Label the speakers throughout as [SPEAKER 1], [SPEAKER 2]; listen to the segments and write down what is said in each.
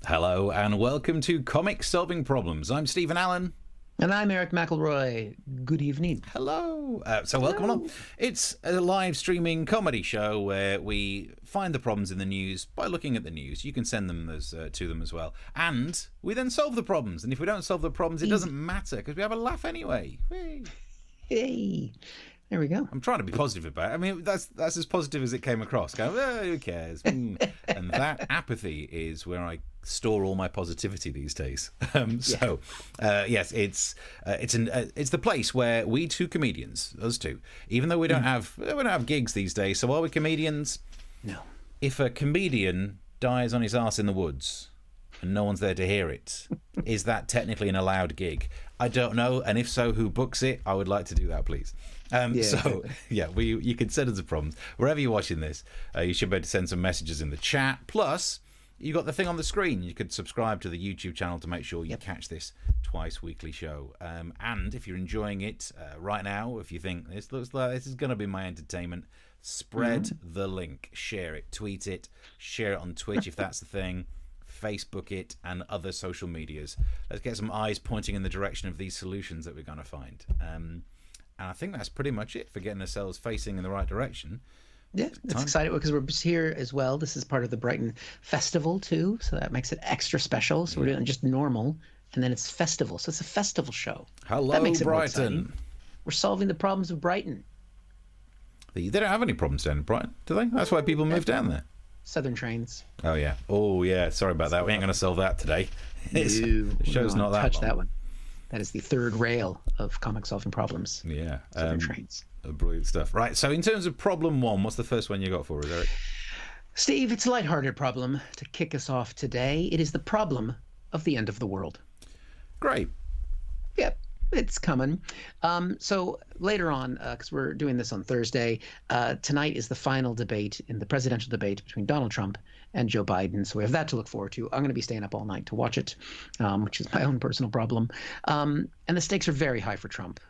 [SPEAKER 1] Hello and welcome to Comic Solving Problems. I'm Stephen Allen.
[SPEAKER 2] And I'm Erich McElroy. Good evening.
[SPEAKER 1] Hello. Welcome along. It's a live streaming comedy show where we find the problems in the news by looking at the news. You can send them to them as well. And we then solve the problems. And if we don't solve the problems, it doesn't matter because we have a laugh anyway.
[SPEAKER 2] Hey. There we go.
[SPEAKER 1] I'm trying to be positive about it. I mean, that's as positive as it came across. Going, who cares? And that apathy is where I store all my positivity these days. Yes, it's the place where we two comedians, us two, even though we don't have gigs these days. So are we comedians?
[SPEAKER 2] No.
[SPEAKER 1] If a comedian dies on his arse in the woods and no one's there to hear it, is that technically an allowed gig? I don't know, and if so, who books it? I would like to do that, please. You can send us the problems wherever you're watching this. You should be able to send some messages in the chat. Plus, you got the thing on the screen. You could subscribe to the YouTube channel to make sure you catch this twice weekly show. And if you're enjoying it right now, if you think this looks like this is going to be my entertainment, spread the link, share it, tweet it, share it on Twitch if that's the thing. Facebook it and other social medias. Let's get some eyes pointing in the direction of these solutions that we're going to find. And I think that's pretty much it for getting ourselves facing in the right direction.
[SPEAKER 2] Yeah, it's exciting because we're here as well. This is part of the Brighton Festival too, so that makes it extra special. So we're doing just normal, and then it's festival. So it's a festival show.
[SPEAKER 1] Hello,
[SPEAKER 2] that makes it
[SPEAKER 1] Brighton.
[SPEAKER 2] We're solving the problems of Brighton.
[SPEAKER 1] They don't have any problems down in Brighton, do they? That's why people move down there.
[SPEAKER 2] Southern trains.
[SPEAKER 1] Oh yeah. Sorry about that. We ain't going to solve that today. The show's not that
[SPEAKER 2] touch
[SPEAKER 1] long.
[SPEAKER 2] That one. That is the third rail of comic solving problems.
[SPEAKER 1] Yeah.
[SPEAKER 2] Southern trains.
[SPEAKER 1] Brilliant stuff. Right. So in terms of problem one, what's the first one you got for us, Eric?
[SPEAKER 2] Steve, it's a lighthearted problem to kick us off today. It is the problem of the end of the world.
[SPEAKER 1] Great.
[SPEAKER 2] Yep. It's coming. So later on, because we're doing this on Thursday, tonight is the final debate in the presidential debate between Donald Trump and Joe Biden. So we have that to look forward to. I'm going to be staying up all night to watch it, which is my own personal problem. And the stakes are very high for Trump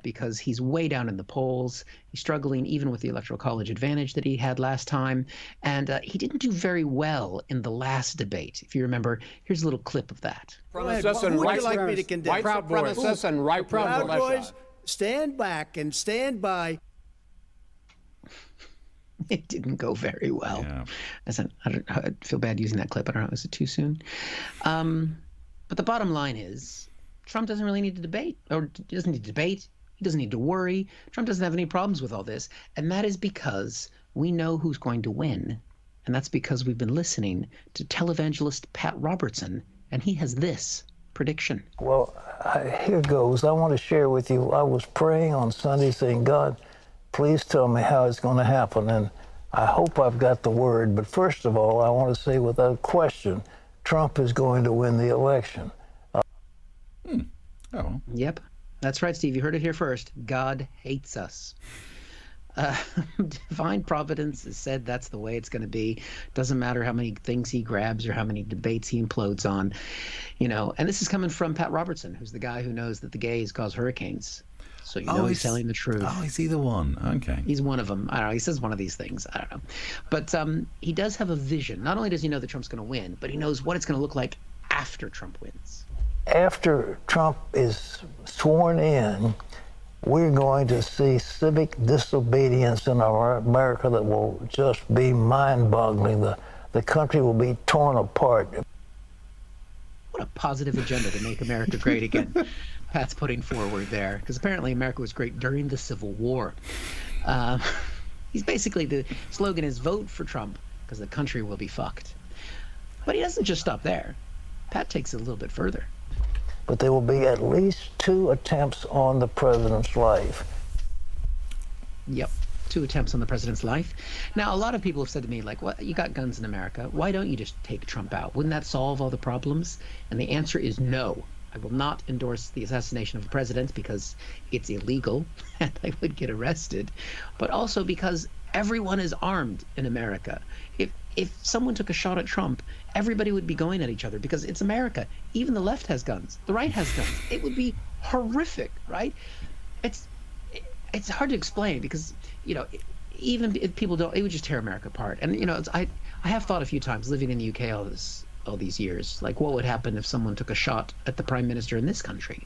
[SPEAKER 2] because he's way down in the polls. He's struggling even with the Electoral College advantage that he had last time. And he didn't do very well in the last debate. If you remember, here's a little clip of that.
[SPEAKER 3] Supremacists and
[SPEAKER 4] would you like me to condemn?
[SPEAKER 3] white supremacists and right
[SPEAKER 4] Proud
[SPEAKER 3] militia.
[SPEAKER 4] Boys, stand back and stand by.
[SPEAKER 2] It didn't go very well.
[SPEAKER 1] Yeah.
[SPEAKER 2] I feel bad using that clip. I don't know. Is it too soon? But the bottom line is Trump doesn't really need to debate, or he doesn't need to debate. He doesn't need to worry. Trump doesn't have any problems with all this. And that is because we know who's going to win. And that's because we've been listening to televangelist Pat Robertson, and he has this prediction.
[SPEAKER 5] Well, here goes. I want to share with you. I was praying on Sunday saying, God, please tell me how it's going to happen. And I hope I've got the word. But first of all, I want to say without question, Trump is going to win the election.
[SPEAKER 1] Oh.
[SPEAKER 2] Yep. That's right, Steve. You heard it here first. God hates us. Divine Providence has said that's the way it's going to be. Doesn't matter how many things he grabs or how many debates he implodes on, And this is coming from Pat Robertson, who's the guy who knows that the gays cause hurricanes. So he's telling the truth.
[SPEAKER 1] Oh, is he the one? Okay.
[SPEAKER 2] He's one of them. I don't know. He says one of these things. I don't know. But he does have a vision. Not only does he know that Trump's going to win, but he knows what it's going to look like after Trump wins.
[SPEAKER 5] After Trump is sworn in, we're going to see civic disobedience in our America that will just be mind-boggling. The country will be torn apart.
[SPEAKER 2] What a positive agenda to make America great again. Pat's putting forward there, because apparently America was great during the Civil War. He's basically, the slogan is vote for Trump because the country will be fucked. But he doesn't just stop there. Pat takes it a little bit further.
[SPEAKER 5] But there will be at least 2 attempts on the president's life.
[SPEAKER 2] Yep, 2 attempts on the president's life. Now, a lot of people have said to me, like, "What? You got guns in America. Why don't you just take Trump out? Wouldn't that solve all the problems?" And the answer is no. I will not endorse the assassination of a president because it's illegal and I would get arrested, but also because everyone is armed in America. If someone took a shot at Trump, everybody would be going at each other because it's America. Even the left has guns. The right has guns. It would be horrific, right? It's hard to explain because, even if people don't, it would just tear America apart. And, I have thought a few times living in the UK all all these years. Like, what would happen if someone took a shot at the prime minister in this country?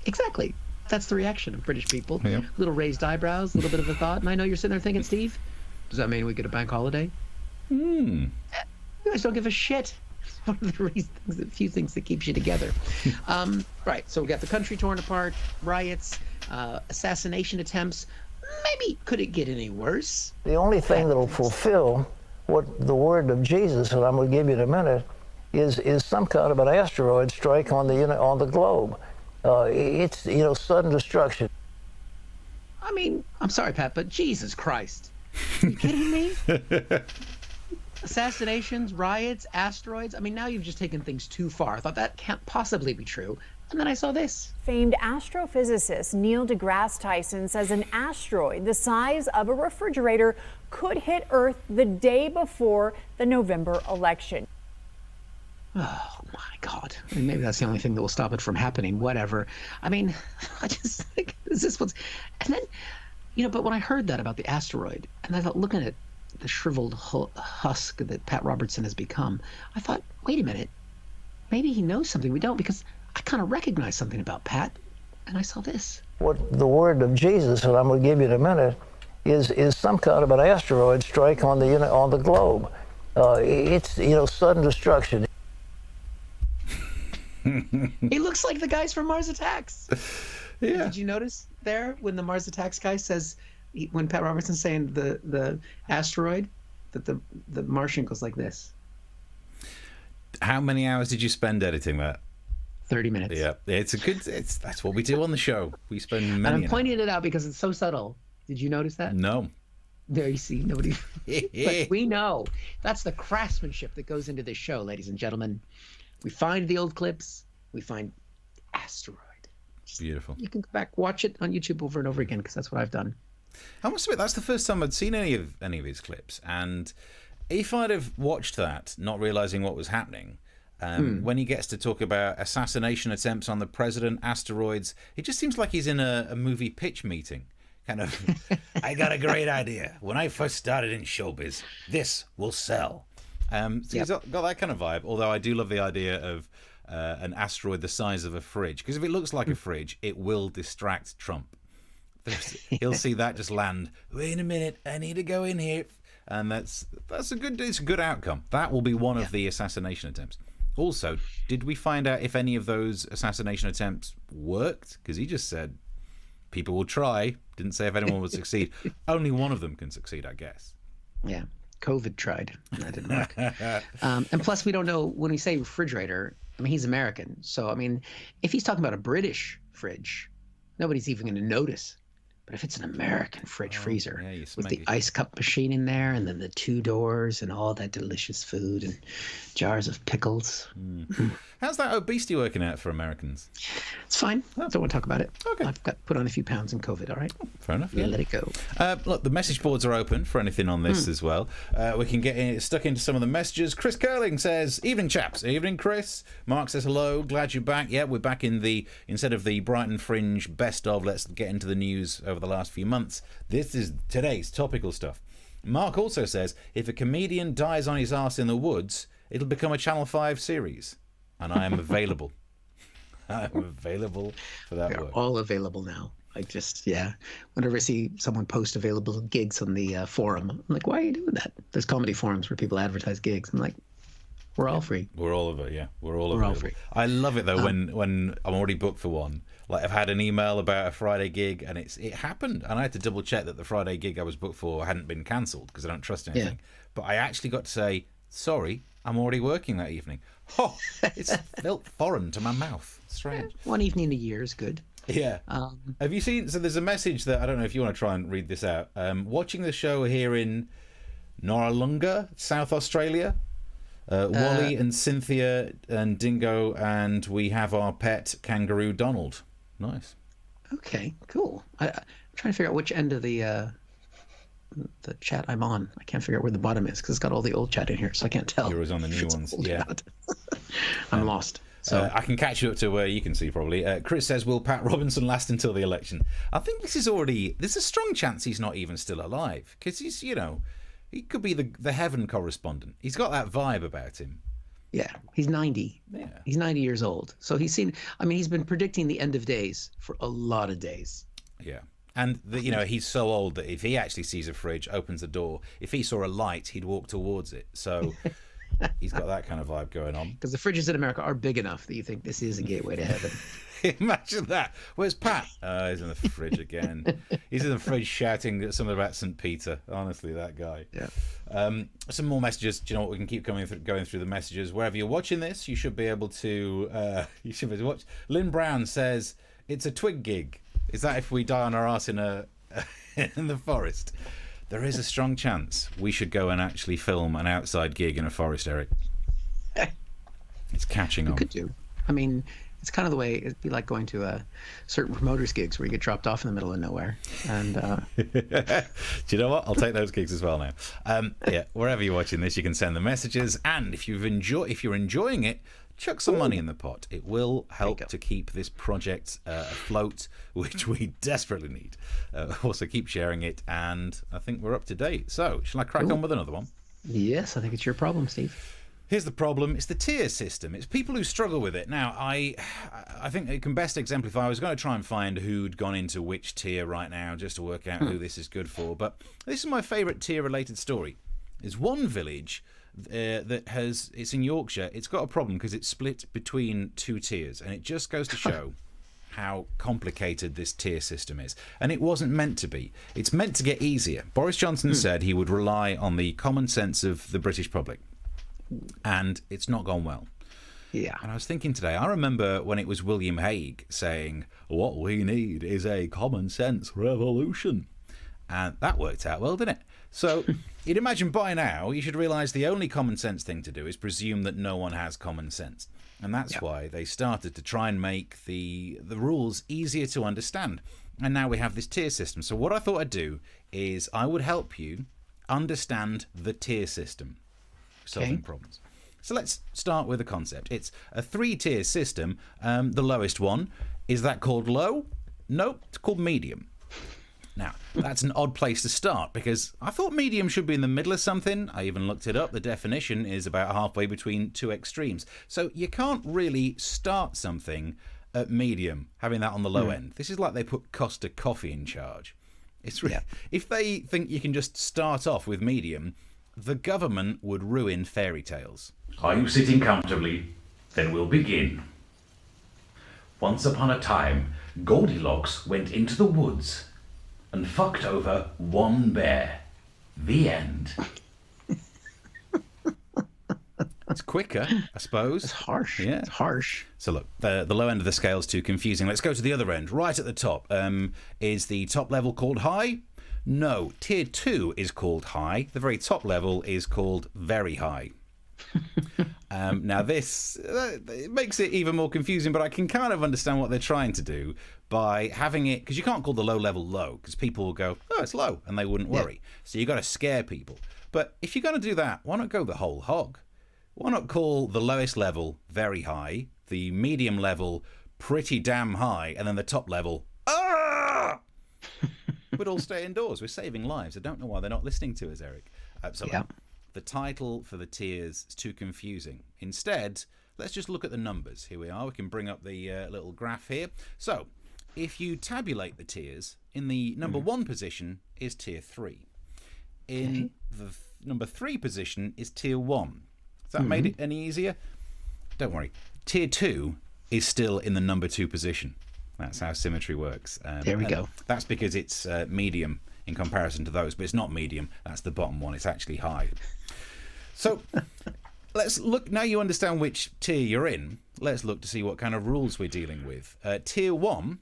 [SPEAKER 2] Exactly. That's the reaction of British people.
[SPEAKER 1] Yep.
[SPEAKER 2] Little raised eyebrows, a little bit of a thought. And I know you're sitting there thinking, Steve, does that mean we get a bank holiday? You guys don't give a shit. One of the few things that keeps you together. Right. So we got the country torn apart, riots, assassination attempts. Maybe could it get any worse?
[SPEAKER 5] The only thing that'll fulfill what the word of Jesus, that I'm going to give you in a minute, is some kind of an asteroid strike on the globe. It's sudden destruction.
[SPEAKER 2] I mean, I'm sorry, Pat, but Jesus Christ. Are you kidding me? Assassinations, riots, asteroids. I mean, now you've just taken things too far. I thought that can't possibly be true. And then I saw this.
[SPEAKER 6] Famed astrophysicist Neil deGrasse Tyson says an asteroid the size of a refrigerator could hit Earth the day before the November election.
[SPEAKER 2] Oh my God. I mean, maybe that's the only thing that will stop it from happening. Whatever. I mean, I just think, is this what's... And then, but when I heard that about the asteroid, and I thought, looking at the shriveled husk that Pat Robertson has become, I thought, wait a minute, maybe he knows something we don't, because I kind of recognize something about Pat, and I saw this.
[SPEAKER 5] What the word of Jesus, that I'm going to give you in a minute, is some kind of an asteroid strike on the globe. It's sudden destruction.
[SPEAKER 2] He looks like the guys from Mars Attacks.
[SPEAKER 1] Yeah.
[SPEAKER 2] Did you notice there when the Mars Attacks guy says, when Pat Robertson's saying the asteroid, that the Martian goes like this?
[SPEAKER 1] How many hours did you spend editing that?
[SPEAKER 2] 30 minutes.
[SPEAKER 1] Yeah, that's what we do on the show. We spend many.
[SPEAKER 2] And I'm pointing it out because it's so subtle. Did you notice that?
[SPEAKER 1] No.
[SPEAKER 2] There, you see, nobody. But we know that's the craftsmanship that goes into this show, ladies and gentlemen. We find the old clips. We find asteroid.
[SPEAKER 1] Beautiful.
[SPEAKER 2] You can go back, watch it on YouTube over and over again, because that's what I've done.
[SPEAKER 1] I must admit, that's the first time I'd seen any of his clips, and if I'd have watched that, not realizing what was happening, when he gets to talk about assassination attempts on the president, asteroids, it just seems like he's in a movie pitch meeting. Kind of, I got a great idea. When I first started in showbiz, this will sell. So he's got that kind of vibe, although I do love the idea of an asteroid the size of a fridge, because if it looks like a fridge, it will distract Trump. He'll see that just land. Wait a minute, I need to go in here, and it's a good outcome. That will be one of the assassination attempts. Also, did we find out if any of those assassination attempts worked? Because he just said people will try. Didn't say if anyone would succeed. Only one of them can succeed, I guess.
[SPEAKER 2] Yeah. COVID tried, and that didn't work. And plus, we don't know, when we say refrigerator, I mean, he's American. So, I mean, if he's talking about a British fridge, nobody's even going to notice. But if it's an American fridge freezer with the ice cup machine in there, and then the 2 doors and all that delicious food and jars of pickles.
[SPEAKER 1] How's that obesity working out for Americans?
[SPEAKER 2] It's fine. I don't want to talk about it.
[SPEAKER 1] Okay.
[SPEAKER 2] I've got put on a few pounds in COVID, all right?
[SPEAKER 1] Fair enough.
[SPEAKER 2] Yeah, let it go.
[SPEAKER 1] Look, the message boards are open for anything on this as well. We can get stuck into some of the messages. Chris Curling says, evening, chaps. Evening, Chris. Mark says, hello. Glad you're back. Yeah, we're back in instead of the Brighton Fringe best of, let's get into the news over the last few months. This is today's topical stuff. Mark also says, if a comedian dies on his arse in the woods, it'll become a Channel 5 series. And I am available. I'm available for that work.
[SPEAKER 2] All available now. I just, whenever I see someone post available gigs on the forum, I'm like, why are you doing that? There's comedy forums where people advertise gigs. I'm like, we're all free.
[SPEAKER 1] We're all of it, yeah. We're all free. I love it, though, when I'm already booked for one. Like, I've had an email about a Friday gig, and it happened. And I had to double check that the Friday gig I was booked for hadn't been cancelled, because I don't trust anything. Yeah. But I actually got to say, sorry, I'm already working that evening. Oh, it's felt foreign to my mouth. Strange.
[SPEAKER 2] One evening a year is good.
[SPEAKER 1] Yeah. Have you seen? So there's a message that I don't know if you want to try and read this out. Watching the show here in Noarlunga, South Australia. Wally and Cynthia and Dingo, and we have our pet kangaroo Donald. Nice.
[SPEAKER 2] Okay, cool. I'm trying to figure out which end of the chat I'm on. I can't figure out where the bottom is because it's got all the old chat in here, so I can't tell.
[SPEAKER 1] You're always on the new ones. Yeah.
[SPEAKER 2] I'm lost. So
[SPEAKER 1] I can catch you up to where you can see probably. Chris says, will Pat Robertson last until the election? I think there's a strong chance he's not even still alive, because he's He could be the heaven correspondent. He's got that vibe about him.
[SPEAKER 2] Yeah, he's 90.
[SPEAKER 1] Yeah.
[SPEAKER 2] He's 90 years old. So he's been predicting the end of days for a lot of days.
[SPEAKER 1] Yeah. And, he's so old that if he actually sees a fridge, opens the door, if he saw a light, he'd walk towards it. So he's got that kind of vibe going on.
[SPEAKER 2] Because the fridges in America are big enough that you think this is a gateway to heaven.
[SPEAKER 1] Imagine that. Where's Pat? He's in the fridge again. He's in the fridge shouting something about St. Peter. Honestly, that guy.
[SPEAKER 2] Yeah.
[SPEAKER 1] Some more messages. Do you know what? We can keep going through the messages. Wherever you're watching this, you should be able to watch. Lynn Brown says, it's a twig gig. Is that if we die on our arse in the forest? There is a strong chance we should go and actually film an outside gig in a forest, Eric. It's catching on.
[SPEAKER 2] We could do. I mean, it's kind of the way it'd be like going to certain promoters gigs where you get dropped off in the middle of nowhere. And
[SPEAKER 1] do you know what? I'll take those gigs as well now. Yeah, wherever you're watching this, you can send the messages, and if you're enjoying it, chuck some money in the pot. It will help to keep this project afloat, which we desperately need. Also, keep sharing it, and I think we're up to date. So, shall I crack on with another one?
[SPEAKER 2] Yes, I think it's your problem, Steve.
[SPEAKER 1] Here's the problem. It's the tier system. It's people who struggle with it. Now, I think it can best exemplify. I was going to try and find who'd gone into which tier right now just to work out who this is good for. But this is my favourite tier-related story. There's one village it's in Yorkshire. It's got a problem because it's split between two tiers, and it just goes to show how complicated this tier system is. And it wasn't meant to be. It's meant to get easier. Boris Johnson said he would rely on the common sense of the British public, and it's not gone well.
[SPEAKER 2] Yeah.
[SPEAKER 1] And I was thinking today, I remember when it was William Hague saying, what we need is a common sense revolution. And that worked out well, didn't it? So you'd imagine by now you should realise the only common sense thing to do is presume that no one has common sense. And that's why they started to try and make the rules easier to understand. And now we have this tier system. So what I thought I'd do is I would help you understand the tier system, solving problems. So let's start with the concept. It's a 3-tier system. The lowest one, is that called low? Nope, it's called medium. Now, that's an odd place to start because I thought medium should be in the middle of something. I even looked it up. The definition is about halfway between two extremes. So you can't really start something at medium, having that on the low end. This is like they put Costa Coffee in charge. It's really, if they think you can just start off with medium, the government would ruin fairy tales.
[SPEAKER 7] Are you sitting comfortably? Then we'll begin. Once upon a time, Goldilocks went into the woods and fucked over one bear. The end.
[SPEAKER 1] It's quicker, I suppose.
[SPEAKER 2] It's harsh.
[SPEAKER 1] Yeah.
[SPEAKER 2] It's harsh.
[SPEAKER 1] So look, the low end of the scale is too confusing. Let's go to the other end. Right at the top. Is the top level called high? No. Tier 2 is called high. The very top level is called very high. Now this it makes it even more confusing, but I can kind of understand what they're trying to do by having it, because you can't call the low level low because people will go, oh, it's low, and they wouldn't worry. So you got to scare people. But if you're going to do that, why not go the whole hog? Why not call the lowest level very high, the medium level pretty damn high, and then the top level we'd all stay indoors. We're saving lives. I don't know why they're not listening to us, Eric. The title for the tiers is too confusing. Instead, let's just look at the numbers. Here we are. We can bring up the little graph here. So, if you tabulate the tiers, in the number 1 position is tier 3. In the number 3 position is tier 1. Has that made it any easier? Don't worry. Tier 2 is still in the number 2 position. That's how symmetry works.
[SPEAKER 2] There we go.
[SPEAKER 1] That's because it's medium in comparison to those, but it's not medium. That's the bottom one. It's actually high. So let's look. Now you understand which tier you're in. Let's look to see what kind of rules we're dealing with. Tier 1,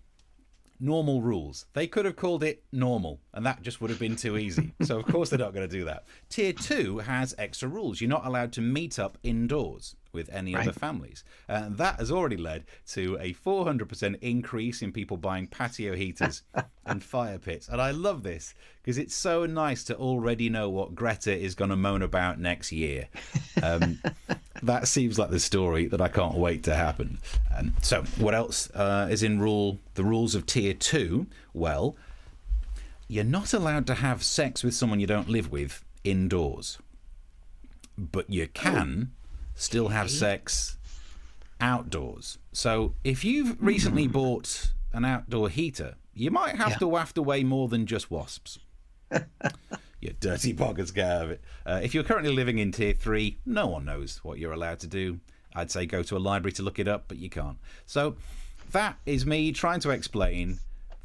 [SPEAKER 1] normal rules. They could have called it normal, and that just would have been too easy. So of course they're not going to do that. Tier 2 has extra rules. You're not allowed to meet up indoors with any other families. That has already led to a 400% increase in people buying patio heaters and fire pits. And I love this because it's so nice to already know what Greta is going to moan about next year. That seems like the story that I can't wait to happen. So what else is in the rules of tier 2? Well, you're not allowed to have sex with someone you don't live with indoors, but you can still have sex outdoors. So if you've recently bought an outdoor heater, you might have to waft away more than just wasps. You dirty pockets, get out of it. If you're currently living in Tier 3, no one knows what you're allowed to do. I'd say go to a library to look it up, but you can't. So that is me trying to explain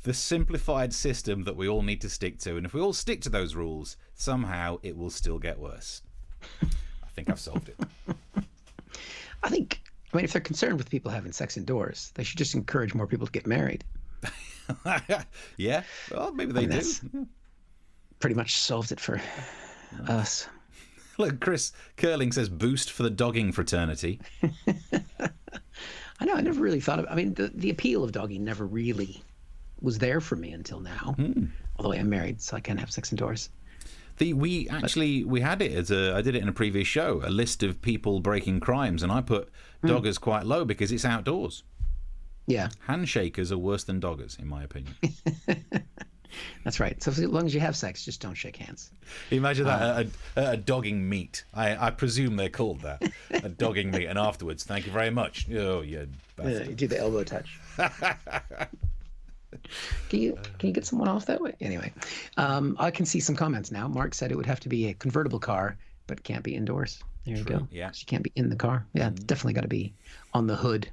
[SPEAKER 1] the simplified system that we all need to stick to. And if we all stick to those rules, somehow it will still get worse. I think I've solved it.
[SPEAKER 2] I mean, if they're concerned with people having sex indoors, they should just encourage more people to get married.
[SPEAKER 1] Yeah, well, maybe they do. Yeah.
[SPEAKER 2] Pretty much solved it for us.
[SPEAKER 1] Look, Chris Curling says boost for the dogging fraternity.
[SPEAKER 2] I know, I never really thought of, I mean, the appeal of dogging never really was there for me until now. Although I am married, so I can have sex indoors.
[SPEAKER 1] We had it as I did it in a previous show, a list of people breaking crimes, and I put doggers quite low because it's outdoors.
[SPEAKER 2] Yeah.
[SPEAKER 1] Handshakers are worse than doggers, in my opinion.
[SPEAKER 2] That's right. So as long as you have sex, just don't shake hands.
[SPEAKER 1] Imagine that, a dogging meet. I presume they're called that. A dogging meet, and afterwards, thank you very much. Oh, you bastard.
[SPEAKER 2] You do the elbow touch. Can you get someone off that way? Anyway, I can see some comments now. Mark said it would have to be a convertible car, but it can't be indoors. There you go.
[SPEAKER 1] Yeah.
[SPEAKER 2] So you can't be in the car. Yeah, it's definitely got to be on the hood,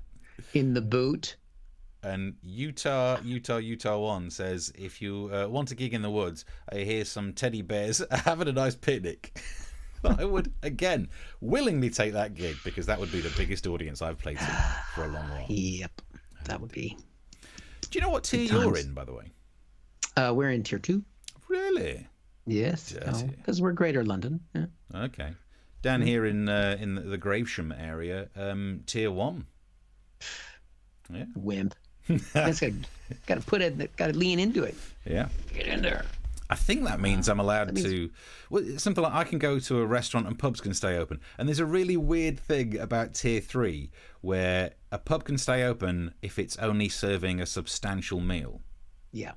[SPEAKER 2] in the boot.
[SPEAKER 1] And Utah 1 says, if you want a gig in the woods, I hear some teddy bears having a nice picnic. I would, again, willingly take that gig because that would be the biggest audience I've played to for a long while.
[SPEAKER 2] Yep, that would be.
[SPEAKER 1] Do you know what tier you're in, by the way?
[SPEAKER 2] We're in Tier 2.
[SPEAKER 1] Really?
[SPEAKER 2] Yes, because we're Greater London. Yeah.
[SPEAKER 1] Okay. Down here in the Gravesham area, Tier 1. Yeah.
[SPEAKER 2] Wimp. That's got to lean into it.
[SPEAKER 1] Yeah.
[SPEAKER 2] Get in there.
[SPEAKER 1] I think that means I'm allowed to. Well, it's something like I can go to a restaurant and pubs can stay open. And there's a really weird thing about Tier 3 where a pub can stay open if it's only serving a substantial meal.
[SPEAKER 2] Yeah.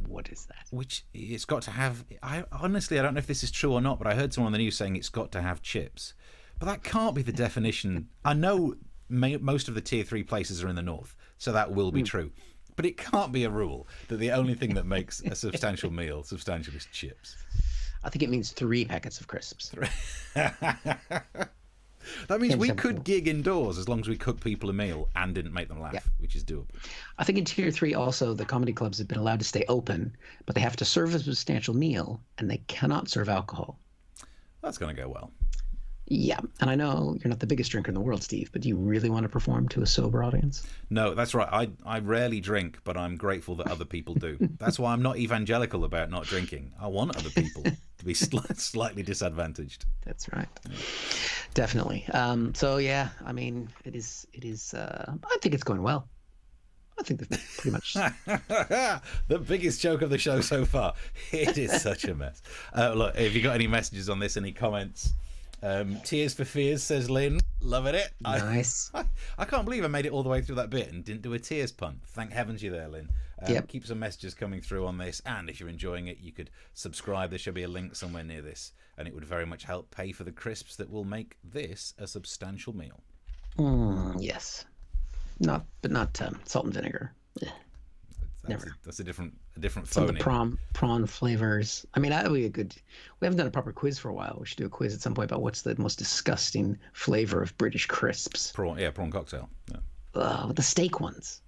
[SPEAKER 2] What is that?
[SPEAKER 1] Which it's got to have. I honestly, I don't know if this is true or not, but I heard someone on the news saying it's got to have chips. But that can't be the definition. I know most of the Tier 3 places are in the north, so that will be true. But it can't be a rule that the only thing that makes a substantial meal substantial is chips.
[SPEAKER 2] I think it means 3 packets of crisps.
[SPEAKER 1] That means we could gig indoors as long as we cook people a meal and didn't make them laugh, which is doable.
[SPEAKER 2] I think in Tier 3 also the comedy clubs have been allowed to stay open, but they have to serve a substantial meal and they cannot serve alcohol.
[SPEAKER 1] That's going to go well.
[SPEAKER 2] Yeah, and I know you're not the biggest drinker in the world, Steve, but do you really want to perform to a sober audience?
[SPEAKER 1] No, that's right. I rarely drink, but I'm grateful that other people do. That's why I'm not evangelical about not drinking. I want other people to be slightly disadvantaged.
[SPEAKER 2] That's right. Yeah. Definitely. So yeah, I mean, it is. I think it's going well. I think that's pretty much
[SPEAKER 1] the biggest joke of the show so far. It is such a mess. Look, if you got any messages on this, any comments? Tears for Fears, says Lynn. Loving it.
[SPEAKER 2] Nice.
[SPEAKER 1] I can't believe I made it all the way through that bit and didn't do a tears pun. Thank heavens you're there, Lynn. Keep some messages coming through on this, and if you're enjoying it, you could subscribe. There should be a link somewhere near this, and it would very much help pay for the crisps that will make this a substantial meal.
[SPEAKER 2] Yes. Not salt and vinegar.
[SPEAKER 1] That's a different phone.
[SPEAKER 2] Some of the prawn flavors. I mean, that would be a good. We haven't done a proper quiz for a while. We should do a quiz at some point about what's the most disgusting flavor of British crisps.
[SPEAKER 1] Prawn cocktail.
[SPEAKER 2] Yeah. The steak ones.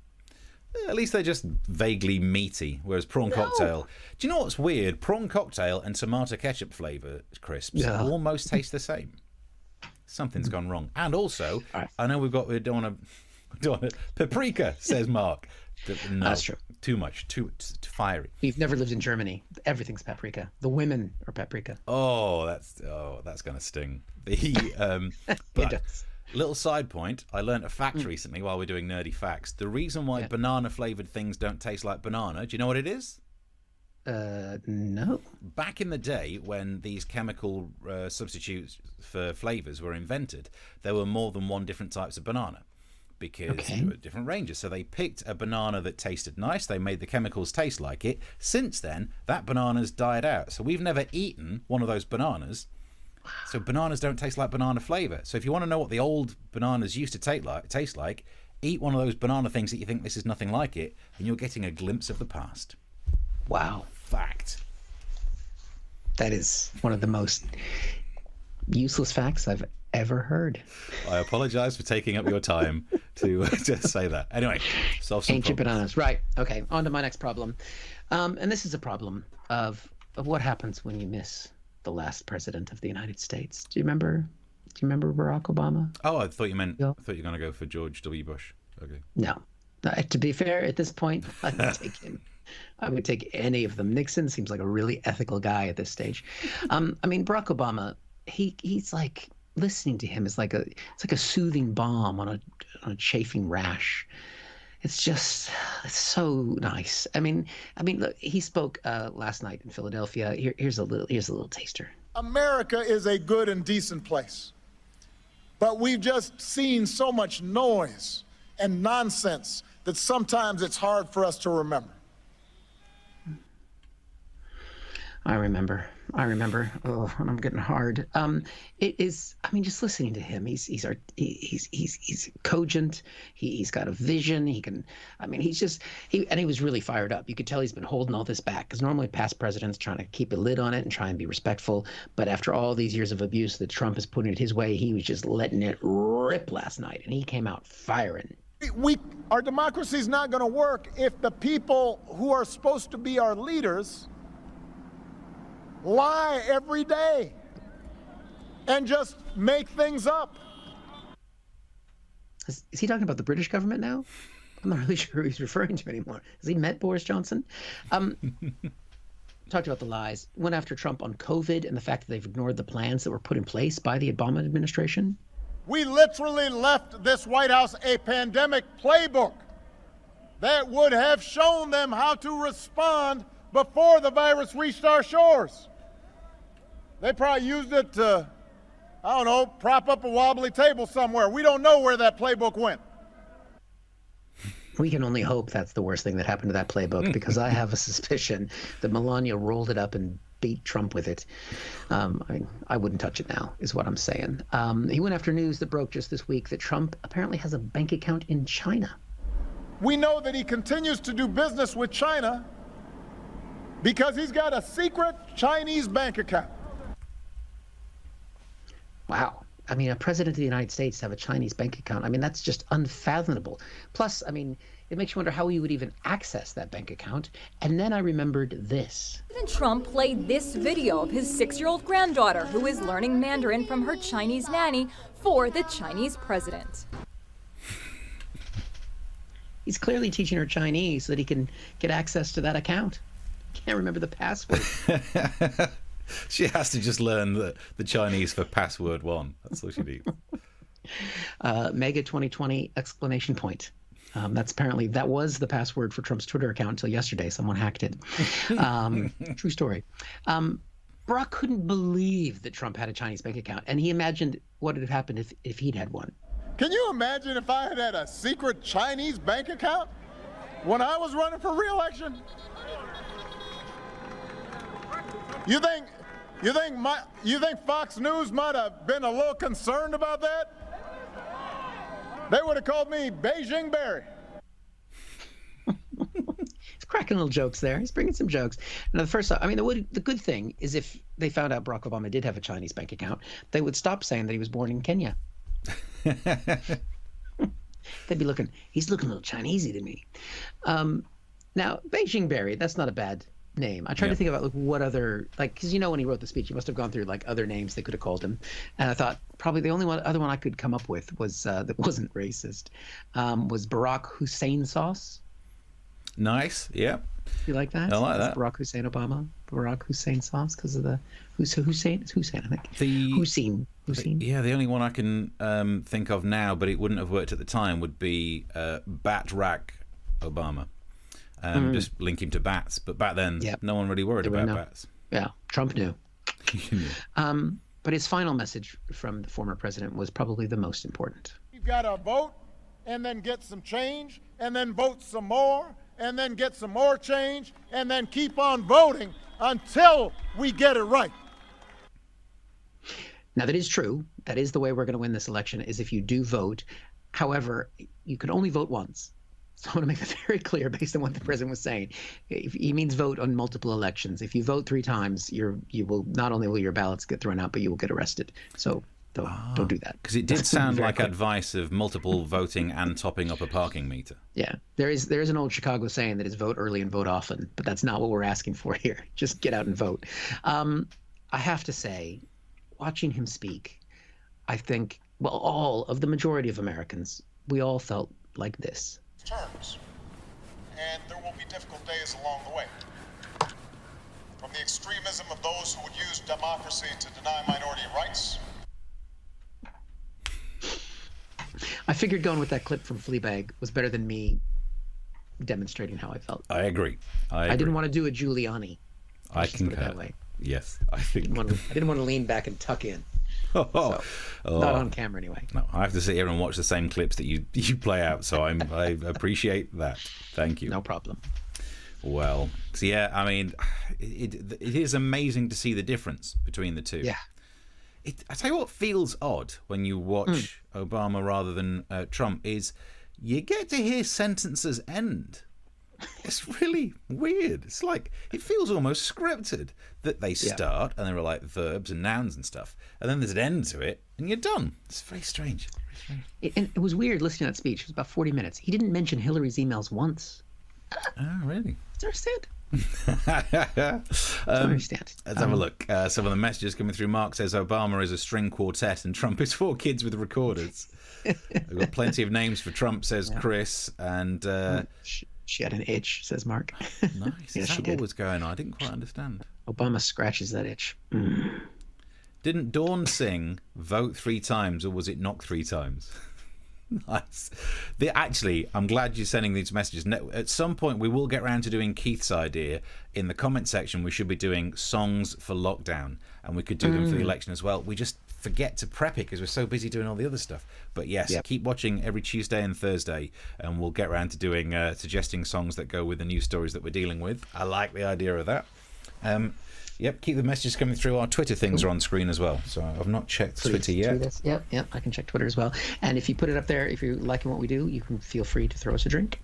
[SPEAKER 1] At least they're just vaguely meaty, whereas prawn cocktail. Do you know what's weird? Prawn cocktail and tomato ketchup flavour crisps almost taste the same. Something's gone wrong. And also, I know we don't want to. Paprika, says Mark. No,
[SPEAKER 2] that's true.
[SPEAKER 1] Too much, too fiery.
[SPEAKER 2] We've never lived in Germany. Everything's paprika. The women are paprika.
[SPEAKER 1] Oh, that's gonna sting. But little side point, I learned a fact recently while we're doing nerdy facts. The reason why banana flavored things don't taste like banana, do you know what it is?
[SPEAKER 2] No.
[SPEAKER 1] Back in the day when these chemical substitutes for flavors were invented, there were more than one different types of banana. because there were different ranges. So they picked a banana that tasted nice. They made the chemicals taste like it. Since then, that banana's died out. So we've never eaten one of those bananas. So bananas don't taste like banana flavor. So if you want to know what the old bananas used to taste like, eat one of those banana things that you think this is nothing like it, and you're getting a glimpse of the past.
[SPEAKER 2] Wow.
[SPEAKER 1] Fact.
[SPEAKER 2] That is one of the most useless facts I've ever heard.
[SPEAKER 1] I apologize for taking up your time to say that. Anyway, solve some
[SPEAKER 2] Ancient
[SPEAKER 1] problems.
[SPEAKER 2] bananas. Right. Okay. On to my next problem. And this is a problem of what happens when you miss the last president of the United States. Do you remember Barack Obama?
[SPEAKER 1] Oh, I thought you meant.
[SPEAKER 2] Yeah.
[SPEAKER 1] I thought you were going to go for George W. Bush. Okay.
[SPEAKER 2] No. To be fair, at this point, I would take him. I would take any of them. Nixon seems like a really ethical guy at this stage. I mean, Barack Obama, he's like, listening to him is like a soothing balm on a chafing rash. It's so nice. I mean, look, he spoke last night in Philadelphia. Here's a little taster.
[SPEAKER 8] America is a good and decent place, but we've just seen so much noise and nonsense that sometimes it's hard for us to remember.
[SPEAKER 2] I remember. Oh, and I'm getting hard. It is. I mean, just listening to him, he's cogent. He's got a vision. He can. I mean, he was really fired up. You could tell he's been holding all this back because normally past presidents trying to keep a lid on it and try and be respectful. But after all these years of abuse that Trump is putting it his way, he was just letting it rip last night, and he came out firing.
[SPEAKER 8] Our democracy is not going to work if the people who are supposed to be our leaders lie every day and just make things up.
[SPEAKER 2] Is he talking about the British government now? I'm not really sure who he's referring to anymore. Has he met Boris Johnson? Talked about the lies. Went after Trump on COVID and the fact that they've ignored the plans that were put in place by the Obama administration.
[SPEAKER 8] We literally left this White House a pandemic playbook that would have shown them how to respond before the virus reached our shores. They probably used it to, I don't know, prop up a wobbly table somewhere. We don't know where that playbook went.
[SPEAKER 2] We can only hope that's the worst thing that happened to that playbook, because I have a suspicion that Melania rolled it up and beat Trump with it. I wouldn't touch it now, is what I'm saying. He went after news that broke just this week that Trump apparently has a bank account in China.
[SPEAKER 8] We know that he continues to do business with China because he's got a secret Chinese bank account.
[SPEAKER 2] Wow. I mean, a president of the United States to have a Chinese bank account, I mean, that's just unfathomable. Plus, I mean, it makes you wonder how he would even access that bank account. And then I remembered this.
[SPEAKER 9] President Trump played this video of his 6-year-old granddaughter who is learning Mandarin from her Chinese nanny for the Chinese president.
[SPEAKER 2] He's clearly teaching her Chinese so that he can get access to that account. Can't remember the password.
[SPEAKER 1] She has to just learn the Chinese for password 1. That's all she needs.
[SPEAKER 2] Mega 2020 exclamation point. That was the password for Trump's Twitter account until yesterday. Someone hacked it. True story. Barack couldn't believe that Trump had a Chinese bank account, and he imagined what would have happened if he'd had one.
[SPEAKER 8] Can you imagine if I had had a secret Chinese bank account when I was running for re-election? You think Fox News might have been a little concerned about that? They would have called me Beijing Barry.
[SPEAKER 2] He's cracking little jokes there. He's bringing some jokes. Now, the good thing is if they found out Barack Obama did have a Chinese bank account, they would stop saying that he was born in Kenya. They'd be he's looking a little Chinesey to me. Now, Beijing Barry, that's not a bad name. I tried to think about what other, because when he wrote the speech, he must have gone through other names they could have called him, and I thought probably the only other one I could come up with was that wasn't racist, was Barack Hussein Sauce.
[SPEAKER 1] Nice, yeah.
[SPEAKER 2] You like that?
[SPEAKER 1] I like that.
[SPEAKER 2] Barack Hussein Obama, Barack Hussein Sauce, because of the Hussein. It's Hussein, I think. Hussein.
[SPEAKER 1] Yeah, the only one I can think of now, but it wouldn't have worked at the time, would be Bat Rack Obama. Just link him to bats, but back then no one really worried about bats.
[SPEAKER 2] Yeah, Trump knew. But his final message from the former president was probably the most important.
[SPEAKER 8] We've got to vote and then get some change, and then vote some more, and then get some more change, and then keep on voting until we get it right.
[SPEAKER 2] Now, that is true. That is the way we're going to win this election, is if you do vote. However, you can only vote once. So I want to make that very clear based on what the president was saying. He means vote on multiple elections. If you vote 3 times, you will not only will your ballots get thrown out, but you will get arrested. So don't do that.
[SPEAKER 1] Because it did sound like advice of multiple voting and topping up a parking meter.
[SPEAKER 2] Yeah, there is an old Chicago saying that is vote early and vote often, but that's not what we're asking for here. Just get out and vote. I have to say, watching him speak, I think, well, all of the majority of Americans, we all felt like this.
[SPEAKER 8] Terms, and there will be difficult days along the way. From the extremism of those who would use democracy to deny minority rights.
[SPEAKER 2] I figured going with that clip from Fleabag was better than me demonstrating how I felt.
[SPEAKER 1] I agree.
[SPEAKER 2] I didn't want to do a Giuliani.
[SPEAKER 1] I
[SPEAKER 2] Let's just put it
[SPEAKER 1] concur.
[SPEAKER 2] that way.
[SPEAKER 1] Yes, I think.
[SPEAKER 2] I didn't want to lean back and tuck in. Not on camera anyway.
[SPEAKER 1] No, I have to sit here and watch the same clips that you play out, so I appreciate that. Thank you.
[SPEAKER 2] No problem.
[SPEAKER 1] Well, so yeah, I mean, it is amazing to see the difference between the two.
[SPEAKER 2] Yeah.
[SPEAKER 1] I tell you what feels odd when you watch Obama rather than Trump is you get to hear sentences end. It's really weird. It's like, it feels almost scripted that they start and they're like verbs and nouns and stuff, and then there's an end to it and you're done. It's very strange.
[SPEAKER 2] And it was weird listening to that speech. It was about 40 minutes. He didn't mention Hillary's emails once.
[SPEAKER 1] Oh, really?
[SPEAKER 2] Do you understand?
[SPEAKER 1] Let's have a look. Some of the messages coming through. Mark says Obama is a string quartet and Trump is 4 kids with recorders. We've got plenty of names for Trump, says Chris. And
[SPEAKER 2] she had an itch, says Mark.
[SPEAKER 1] Nice.
[SPEAKER 2] Yeah,
[SPEAKER 1] Is
[SPEAKER 2] she
[SPEAKER 1] that
[SPEAKER 2] did.
[SPEAKER 1] what was going on? I didn't quite understand.
[SPEAKER 2] Obama scratches that itch.
[SPEAKER 1] Didn't Dawn sing vote 3 times, or was it knock 3 times? Nice. Actually, I'm glad you're sending these messages. At some point, we will get around to doing Keith's idea. In the comment section, we should be doing songs for lockdown, and we could do them for the election as well. We just forget to prep it because we're so busy doing all the other stuff. But yes, keep watching every Tuesday and Thursday, and we'll get around to doing suggesting songs that go with the news stories that we're dealing with. I like the idea of that. Yep, keep the messages coming through. Our Twitter things are on screen as well, so I've not checked Twitter yet.
[SPEAKER 2] Yep, I can check Twitter as well. And if you put it up there, if you're liking what we do, you can feel free to throw us a drink.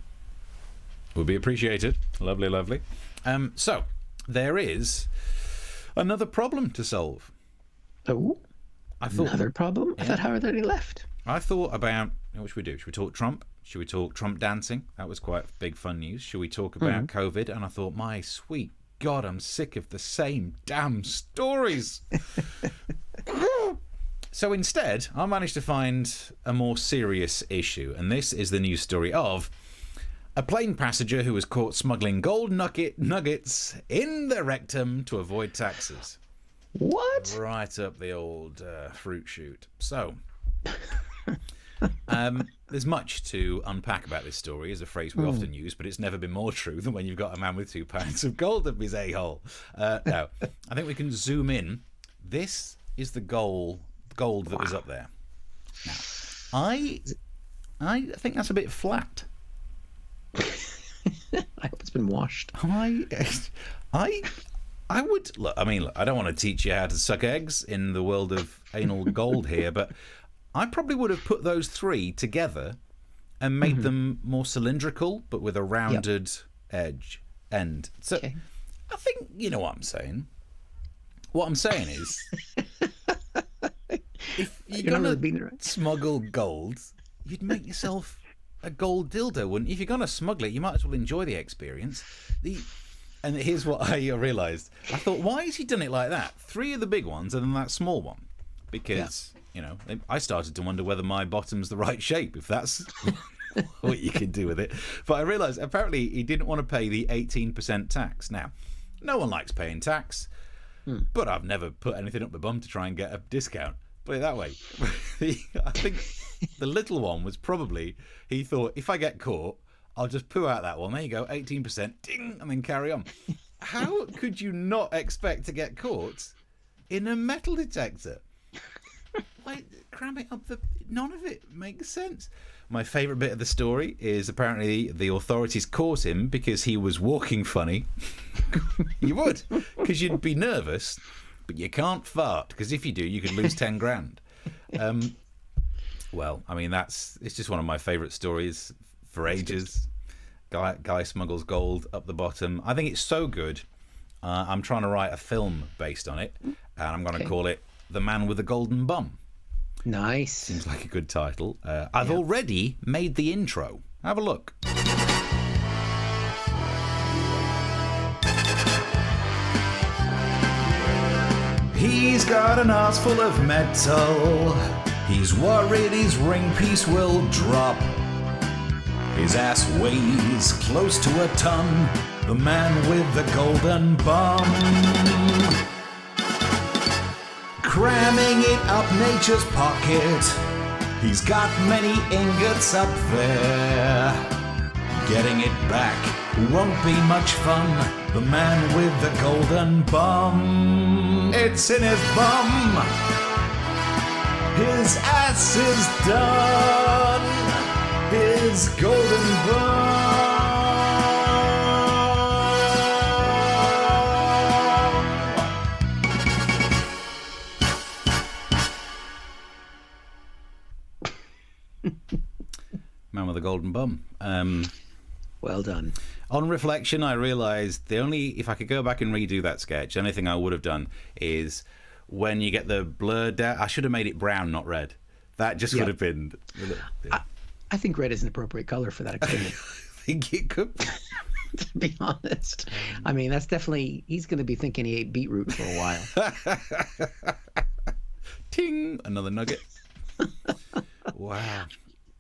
[SPEAKER 1] Would be appreciated. Lovely, lovely. So, there is another problem to solve.
[SPEAKER 2] Oh, another problem?
[SPEAKER 1] Yeah.
[SPEAKER 2] I thought, how are there any left?
[SPEAKER 1] I thought about, what should we do? Should we talk Trump? Should we talk Trump dancing? That was quite big fun news. Should we talk about COVID? And I thought, my sweet God, I'm sick of the same damn stories. So instead, I managed to find a more serious issue, and this is the news story of a plane passenger who was caught smuggling gold nuggets in the rectum to avoid taxes.
[SPEAKER 2] What?
[SPEAKER 1] Right up the old fruit shoot. So, there's much to unpack about this story, is a phrase we often use, but it's never been more true than when you've got a man with 2 pounds of gold up his a-hole. Now, I think we can zoom in. This is the gold that was up there. Now, I think that's a bit flat.
[SPEAKER 2] I hope it's been washed.
[SPEAKER 1] I would look. I mean, look, I don't want to teach you how to suck eggs in the world of anal gold here, but I probably would have put those 3 together and made them more cylindrical, but with a rounded edge end. So I think you know what I'm saying. What I'm saying is, if you're gonna smuggle gold, you'd make yourself a gold dildo, wouldn't you? If you're gonna smuggle it, you might as well enjoy the experience. And here's what I realised. I thought, why has he done it like that? 3 of the big ones and then that small one. Because, you know, I started to wonder whether my bottom's the right shape, if that's what you can do with it. But I realised, apparently, he didn't want to pay the 18% tax. Now, no one likes paying tax, but I've never put anything up my bum to try and get a discount. Put it that way. I think the little one was probably, he thought, if I get caught, I'll just poo out that one. There you go, 18%, ding, and then carry on. How could you not expect to get caught in a metal detector? like cram it up none of it makes sense. My favourite bit of the story is apparently the authorities caught him because he was walking funny. You would, because you'd be nervous, but you can't fart, because if you do, you could lose 10 grand. Well, I mean, it's just one of my favourite stories for ages. Guy smuggles gold up the bottom. I think it's so good. I'm trying to write a film based on it, and I'm going to call it The Man with the Golden Bum.
[SPEAKER 2] Nice.
[SPEAKER 1] Seems like a good title. I've already made the intro. Have a look. He's got an arse full of metal. He's worried his ring piece will drop. His ass weighs close to a ton. The man with the golden bum. Cramming it up nature's pocket. He's got many ingots up there. Getting it back won't be much fun. The man with the golden bum. It's in his bum. His ass is done. His golden bum. Man with a golden bum.
[SPEAKER 2] Well done.
[SPEAKER 1] On reflection, I realised if I could go back and redo that sketch, the only thing I would have done is when you get the blurred out, I should have made it brown, not red. That just would have been.
[SPEAKER 2] I think red is an appropriate color for that experiment.
[SPEAKER 1] I think it could be.
[SPEAKER 2] To be honest, I mean, that's definitely. He's going to be thinking he ate beetroot for a while.
[SPEAKER 1] Ting! Another nugget. Wow.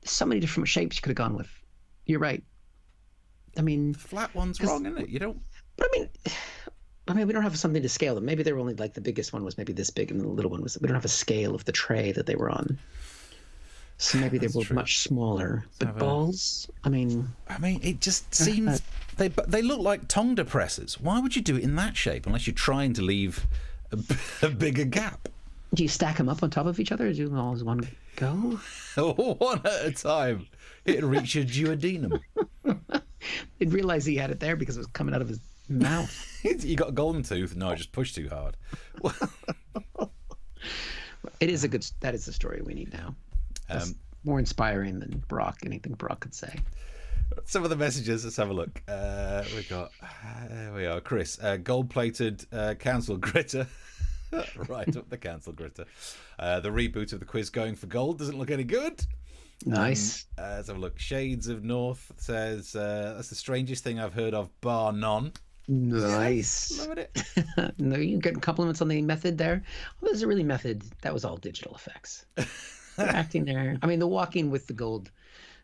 [SPEAKER 2] So many different shapes you could have gone with. You're right. I mean,
[SPEAKER 1] the flat one's wrong, isn't it? You don't.
[SPEAKER 2] But I mean, we don't have something to scale them. Maybe they were only like the biggest one was maybe this big, and the little one was. We don't have a scale of the tray that they were on. So maybe they were much smaller. But balls, I mean,
[SPEAKER 1] it just seems they look like tongue depressors. Why would you do it in that shape unless you're trying to leave a bigger gap?
[SPEAKER 2] Do you stack them up on top of each other, or do you all as one go?
[SPEAKER 1] One at a time. It'd reach your duodenum.
[SPEAKER 2] They'd realize he had it there because it was coming out of his mouth.
[SPEAKER 1] You got a golden tooth? No, I just pushed too hard.
[SPEAKER 2] It is that is the story we need now. More inspiring than anything Brock could say.
[SPEAKER 1] Some of the messages, let's have a look. There we are. Chris, gold-plated council gritter. Right up the council gritter. The reboot of the quiz Going for Gold doesn't look any good.
[SPEAKER 2] Nice.
[SPEAKER 1] Let's have a look. Shades of North says, that's the strangest thing I've heard of, bar none.
[SPEAKER 2] Nice.
[SPEAKER 1] Loving it.
[SPEAKER 2] No, you getting compliments on the method there? Well, was it really method? That was all digital effects. The acting there. I mean, the walking with the gold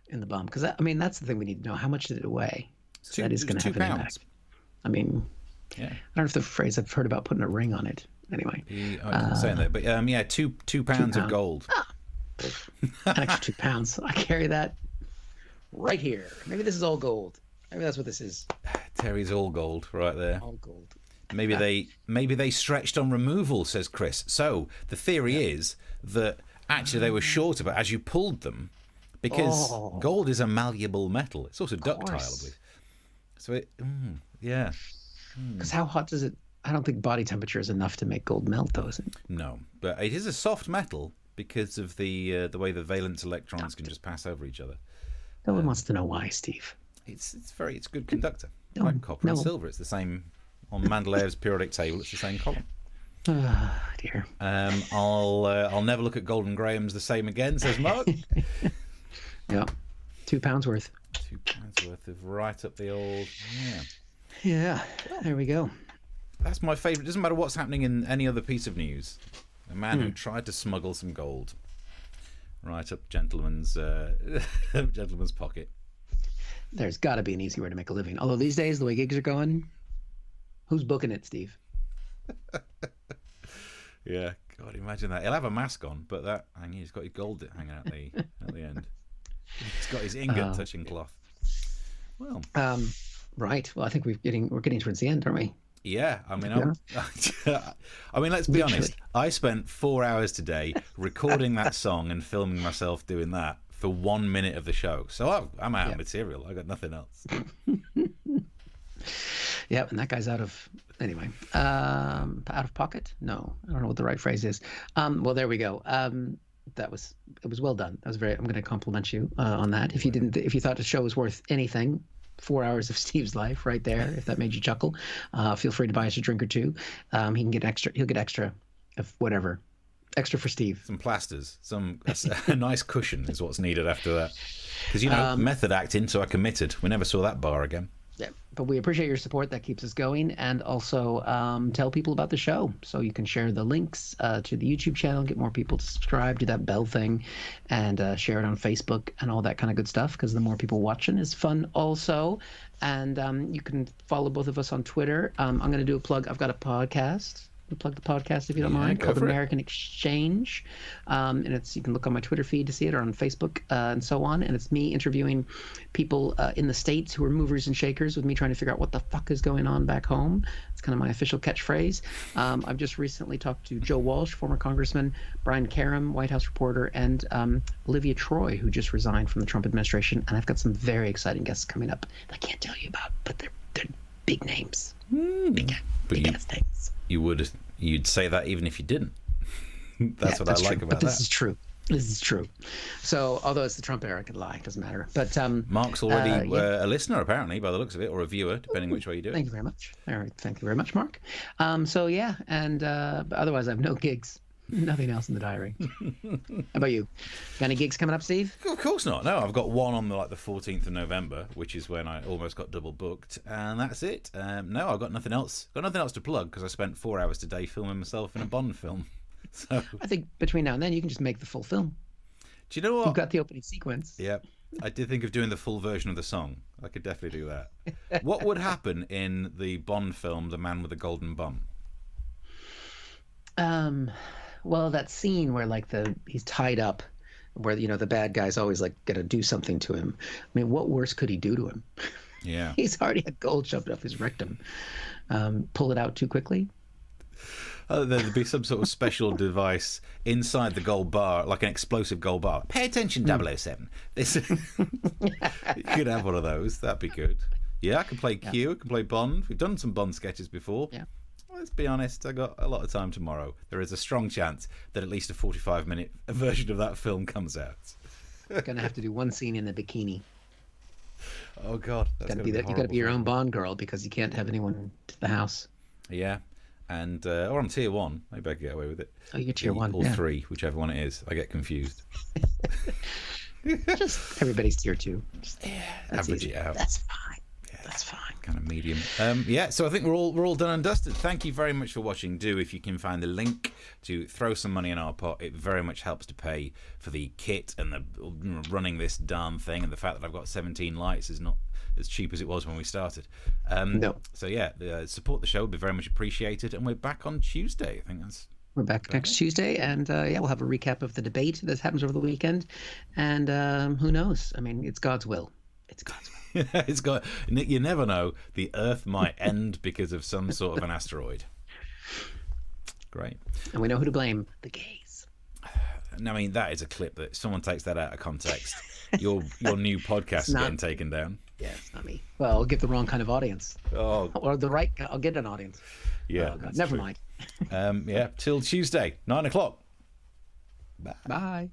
[SPEAKER 2] in the bum. Because, I mean, that's the thing we need to know. How much did it weigh? So that is going to have an impact. I mean, I don't know if the phrase I've heard about putting a ring on it. Anyway.
[SPEAKER 1] I'm saying that. But, yeah, 2 pounds of gold.
[SPEAKER 2] An extra 2 pounds. I carry that right here. Maybe this is all gold. Maybe that's what this is.
[SPEAKER 1] Terry's all gold right there.
[SPEAKER 2] All gold.
[SPEAKER 1] Maybe they stretched on removal, says Chris. So the theory is that actually they were shorter, but as you pulled them, because gold is a malleable metal, it's also ductile. So
[SPEAKER 2] Because how hot does it? I don't think body temperature is enough to make gold melt, though, is it?
[SPEAKER 1] No, but it is a soft metal because of the way the valence electrons can just pass over each other.
[SPEAKER 2] No one wants to know why, Steve.
[SPEAKER 1] It's a good conductor. Like copper and silver. It's the same on Mendeleev's periodic table. It's the same column.
[SPEAKER 2] Oh, dear.
[SPEAKER 1] I'll never look at Golden Grahams the same again, says Mark.
[SPEAKER 2] Yeah, 2 pounds worth.
[SPEAKER 1] 2 pounds worth of right up the old.
[SPEAKER 2] Yeah, there we go.
[SPEAKER 1] That's my favourite. It doesn't matter what's happening in any other piece of news. A man who tried to smuggle some gold right up gentleman's pocket.
[SPEAKER 2] There's got to be an easy way to make a living. Although these days, the way gigs are going, who's booking it, Steve?
[SPEAKER 1] Yeah, God, imagine that. He'll have a mask on, but he's got his gold hanging out at the end. He's got his ingot touching cloth. Well,
[SPEAKER 2] right. Well, I think we're getting towards the end, aren't we?
[SPEAKER 1] Yeah, I mean, I mean, let's be honest. I spent 4 hours today recording that song and filming myself doing that for 1 minute of the show. So I'm out of material. I got nothing else.
[SPEAKER 2] Yeah, and that guy's out of pocket. No, I don't know what the right phrase is. Well, there we go. It was well done. I'm going to compliment you on that. If you thought the show was worth anything, 4 hours of Steve's life right there. If that made you chuckle, feel free to buy us a drink or two. He'll get extra of whatever. Extra for Steve.
[SPEAKER 1] Some plasters, a nice cushion is what's needed after that. Because, method acting, so I committed. We never saw that bar again.
[SPEAKER 2] Yeah, but we appreciate your support. That keeps us going. And also tell people about the show. So you can share the links to the YouTube channel, get more people to subscribe, do that bell thing, and share it on Facebook and all that kind of good stuff, because the more people watching is fun also. And you can follow both of us on Twitter. I'm going to do a plug. I've got a podcast. Plug the podcast if you don't mind, called American Exchange, and you can look on my Twitter feed to see it, or on Facebook and so on. And it's me interviewing people in the States who are movers and shakers with me, trying to figure out what the fuck is going on back home. It's kind of my official catchphrase. I've just recently talked to Joe Walsh, former congressman, Brian Karem, White House reporter, and Olivia Troy, who just resigned from the Trump administration. And I've got some very exciting guests coming up that I can't tell you about, but they're big names. Big ass names.
[SPEAKER 1] You'd say that even if you didn't. That's what I like about that.
[SPEAKER 2] But this is true. This is true. So, although it's the Trump era, I could lie. It doesn't matter. But
[SPEAKER 1] Mark's already a listener, apparently, by the looks of it, or a viewer, depending which way you do it.
[SPEAKER 2] Thank you very much. All right. Thank you very much, Mark. And otherwise, I have no gigs. Nothing else in the diary. How about you? Got any gigs coming up, Steve?
[SPEAKER 1] Of course not. No, I've got one on the 14th of November, which is when I almost got double booked, and that's it. No, I've got nothing else. Got nothing else to plug because I spent 4 hours today filming myself in a Bond film. So
[SPEAKER 2] I think between now and then you can just make the full film.
[SPEAKER 1] Do you know what?
[SPEAKER 2] You've got the opening sequence.
[SPEAKER 1] Yep. I did think of doing the full version of the song. I could definitely do that. What would happen in the Bond film, The Man with the Golden Bum?
[SPEAKER 2] Well, that scene where he's tied up, where the bad guy's always gonna do something to him. I mean, what worse could he do to him?
[SPEAKER 1] Yeah.
[SPEAKER 2] He's already had gold shoved up his rectum. Pull it out too quickly.
[SPEAKER 1] There'd be some sort of special device inside the gold bar, like an explosive gold bar. Pay attention, 007. You could have one of those. That'd be good. Yeah, I can play Q. I can play Bond. We've done some Bond sketches before.
[SPEAKER 2] Yeah.
[SPEAKER 1] Let's be honest, I got a lot of time tomorrow. There is a strong chance that at least a 45-minute version of that film comes out.
[SPEAKER 2] You're going to have to do one scene in a bikini.
[SPEAKER 1] Oh, God.
[SPEAKER 2] You've got to be your own Bond girl, because you can't have anyone to the house.
[SPEAKER 1] Yeah. And or I'm tier 1. Maybe I can get away with it.
[SPEAKER 2] Oh, you're tier 1.
[SPEAKER 1] Or 3, whichever one it is. I get confused.
[SPEAKER 2] Just everybody's tier 2.
[SPEAKER 1] Average it out.
[SPEAKER 2] That's fine. That's fine.
[SPEAKER 1] Kind of medium. So I think we're all done and dusted. Thank you very much for watching. If you can find the link to throw some money in our pot, it very much helps to pay for the kit and the running this darn thing, and the fact that I've got 17 lights is not as cheap as it was when we started.
[SPEAKER 2] No.
[SPEAKER 1] So support the show would be very much appreciated, and we're back on Tuesday. I think that's.
[SPEAKER 2] We're back next Tuesday, and we'll have a recap of the debate that happens over the weekend, and who knows? I mean, it's God's will. It's God's will.
[SPEAKER 1] You never know. The Earth might end because of some sort of an asteroid. Great.
[SPEAKER 2] And we know who to blame: the gays.
[SPEAKER 1] I mean, that is a clip that someone takes that out of context. Your new podcast is getting taken down.
[SPEAKER 2] Yeah, it's not me. Well, I'll get the wrong kind of audience.
[SPEAKER 1] Oh.
[SPEAKER 2] Or the right. I'll get an audience.
[SPEAKER 1] Yeah.
[SPEAKER 2] Oh, never mind.
[SPEAKER 1] Till Tuesday, 9:00. Bye.
[SPEAKER 2] Bye.